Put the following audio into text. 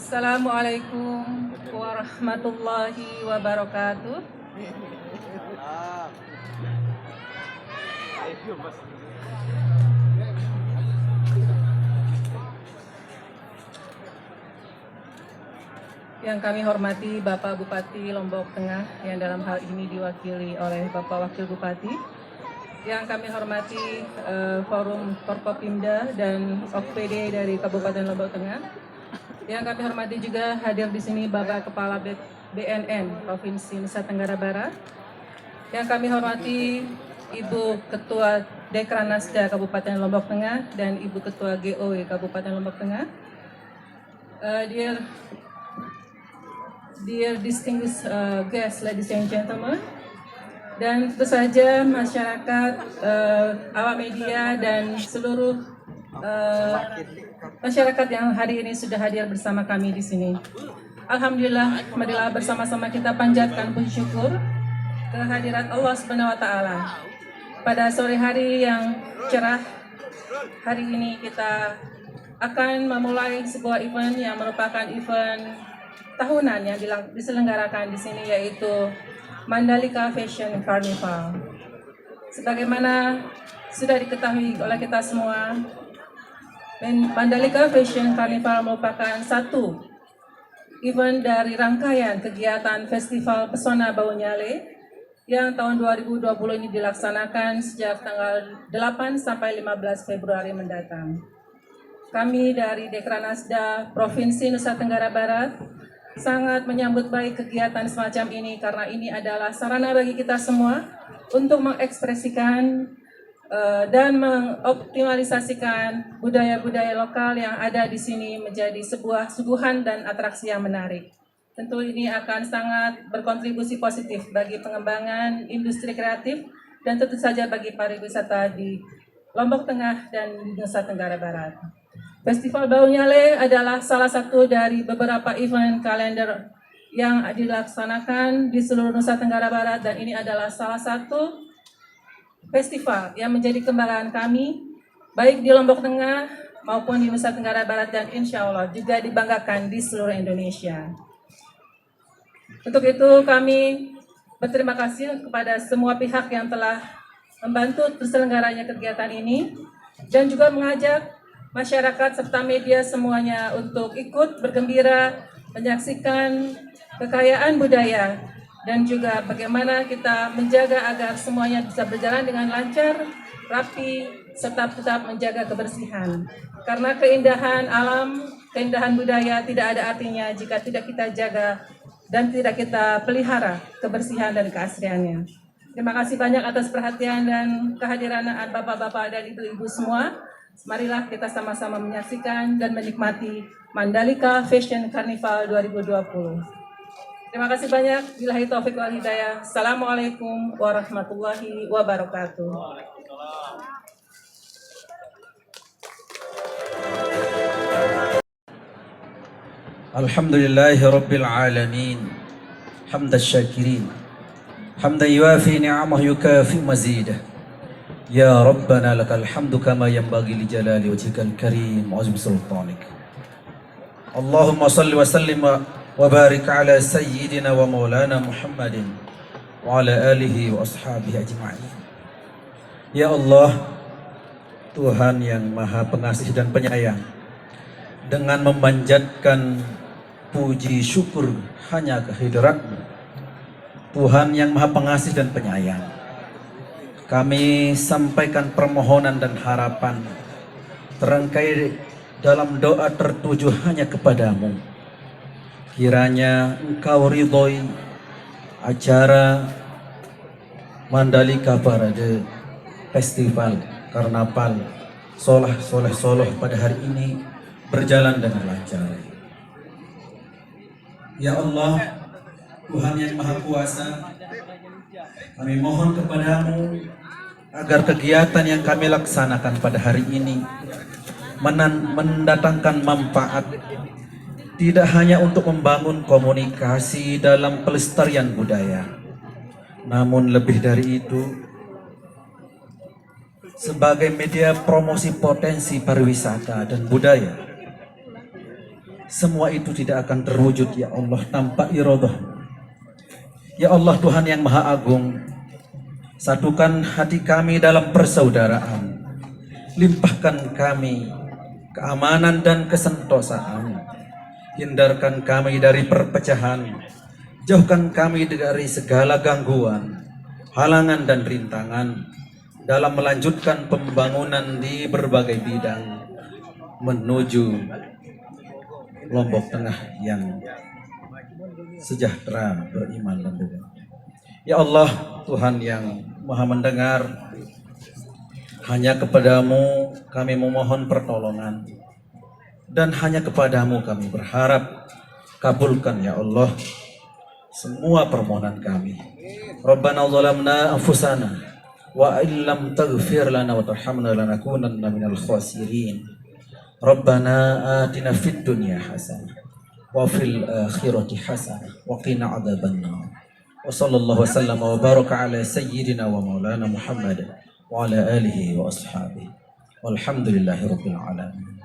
Assalamualaikum warahmatullahi wabarakatuh. Yang kami hormati Bapak Bupati Lombok Tengah yang dalam hal ini diwakili oleh Bapak Wakil Bupati. Yang kami hormati Forum Forkopimda dan OKPD dari Kabupaten Lombok Tengah. Yang kami hormati juga hadir di sini Bapak Kepala BNN Provinsi Nusa Tenggara Barat. Yang kami hormati Ibu Ketua Dekranasda Kabupaten Lombok Tengah dan Ibu Ketua GOW Kabupaten Lombok Tengah. Dear distinguished guests, ladies and gentlemen, dan tentu saja masyarakat, awak media dan seluruh masyarakat yang hari ini sudah hadir bersama kami di sini. Alhamdulillah, marilah bersama-sama kita panjatkan puji syukur kehadirat Allah Subhanahu wa taala. Pada sore hari yang cerah, hari ini kita akan memulai sebuah event yang merupakan event tahunan yang diselenggarakan di sini, yaitu Mandalika Fashion Carnival. Sebagaimana sudah diketahui oleh kita semua, Mandalika Fashion Carnival merupakan satu event dari rangkaian kegiatan Festival Pesona Bau Nyale yang tahun 2020 ini dilaksanakan sejak tanggal 8 sampai 15 Februari mendatang. Kami dari Dekranasda Provinsi Nusa Tenggara Barat sangat menyambut baik kegiatan semacam ini karena ini adalah sarana bagi kita semua untuk mengekspresikan dan mengoptimalisasikan budaya-budaya lokal yang ada di sini menjadi sebuah suguhan dan atraksi yang menarik. Tentu ini akan sangat berkontribusi positif bagi pengembangan industri kreatif dan tentu saja bagi pariwisata di Lombok Tengah dan Nusa Tenggara Barat. Festival Bau Nyale adalah salah satu dari beberapa event kalender yang dilaksanakan di seluruh Nusa Tenggara Barat, dan ini adalah salah satu festival yang menjadi kebanggaan kami baik di Lombok Tengah maupun di Nusa Tenggara Barat, dan insya Allah juga dibanggakan di seluruh Indonesia. Untuk itu kami berterima kasih kepada semua pihak yang telah membantu terselenggaranya kegiatan ini dan juga mengajak masyarakat serta media semuanya untuk ikut bergembira menyaksikan kekayaan budaya dan juga bagaimana kita menjaga agar semuanya bisa berjalan dengan lancar, rapi, serta tetap menjaga kebersihan. Karena keindahan alam, keindahan budaya tidak ada artinya jika tidak kita jaga dan tidak kita pelihara kebersihan dan keasriannya. Terima kasih banyak atas perhatian dan kehadiran Bapak-bapak dan Ibu-ibu semua. Marilah kita sama-sama menyaksikan dan menikmati Mandalika Fashion Carnival 2020. Terima kasih banyak. Billahi taufiq wal hidayah. Assalamualaikum warahmatullahi wabarakatuh. Alhamdulillahi Rabbil Alamin. Hamdan syakirin. Hamdan yuafi ni'amah yukafi mazidah. Ya Rabbana lakal hamdu kama yanbaghi li jalali wajhikal karim wa azim sultanik. Allahumma salli wa sallim wa barik ala sayyidina wa maulana Muhammadin wa ala alihi wa ashabihi ajma'in. Ya Allah, Tuhan yang Maha Pengasih dan Penyayang, dengan memanjatkan puji syukur hanya kehadirat-Mu, Tuhan yang Maha Pengasih dan Penyayang, kami sampaikan permohonan dan harapan terangkai dalam doa tertuju hanya kepadamu. Kiranya Engkau ridhoi acara Mandalika Parade Festival Karnaval Soleh pada hari ini berjalan dengan lancar. Ya Allah, Tuhan yang Maha Kuasa, kami mohon kepadamu agar kegiatan yang kami laksanakan pada hari ini mendatangkan manfaat tidak hanya untuk membangun komunikasi dalam pelestarian budaya, namun lebih dari itu sebagai media promosi potensi pariwisata dan budaya. semua itu tidak akan terwujud ya Allah tanpa irodah. Ya Allah Tuhan yang Maha Agung, satukan hati kami dalam persaudaraan, limpahkan kami keamanan dan kesentosaan, hindarkan kami dari perpecahan, jauhkan kami dari segala gangguan, halangan dan rintangan dalam melanjutkan pembangunan di berbagai bidang menuju Lombok Tengah yang sejahtera, beriman dan benar. Ya Allah Tuhan yang Maha mendengar, hanya kepadamu kami memohon pertolongan dan hanya kepadamu kami berharap. Kabulkan ya Allah semua permohonan kami. Rabbana zalamna anfusana wa illam taghfir lana wa tarhamna lanakunanna minal khasirin. Rabbana atina fid dunya hasanah wa fil akhirati hasanah wa qina adzabannar. Wa sallallahu wasallam wa baraka ala sayyidina wa maulana Muhammad wa ala alihi wa ashabihi. Walhamdulillahi rabbil alamin.